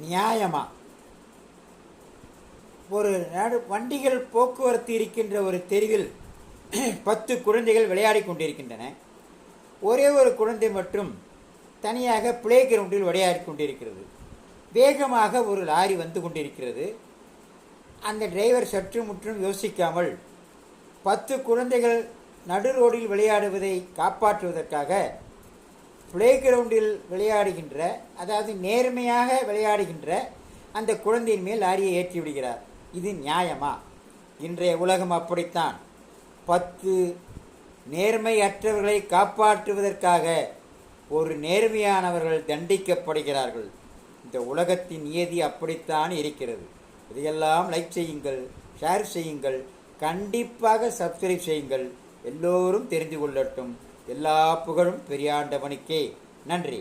நியாயமா? ஒரு வண்டிகள் போக்குவரத்து இருக்கின்ற ஒரு தெருவில் 10 குழந்தைகள் விளையாடி கொண்டிருக்கின்றன. ஒரே ஒரு குழந்தை மட்டும் தனியாக பிளே கிரவுண்டில் விளையாடி கொண்டிருக்கிறது. வேகமாக ஒரு லாரி வந்து கொண்டிருக்கிறது. அந்த டிரைவர் சற்று முற்றும் யோசிக்காமல் 10 குழந்தைகள் நடு ரோடில் விளையாடுவதை காப்பாற்றுவதற்காக பிளே கிரவுண்டில் விளையாடுகின்ற, அதாவது நேர்மையாக விளையாடுகின்ற அந்த குழந்தையின் மேல் லாரியை ஏற்றி விடுகிறார். இது நியாயமா? இன்றைய உலகம் அப்படித்தான். 10 நேர்மையற்றவர்களை காப்பாற்றுவதற்காக ஒரு நேர்மையானவர்கள் தண்டிக்கப்படுகிறார்கள். இந்த உலகத்தின் நியதி அப்படித்தான் இருக்கிறது. இதையெல்லாம் லைக் செய்யுங்கள், ஷேர் செய்யுங்கள், கண்டிப்பாக சப்ஸ்கிரைப் செய்யுங்கள். எல்லோரும் தெரிந்து கொள்ளட்டும். எல்லா புகழும் பெரியாண்டவனுக்கே. நன்றி.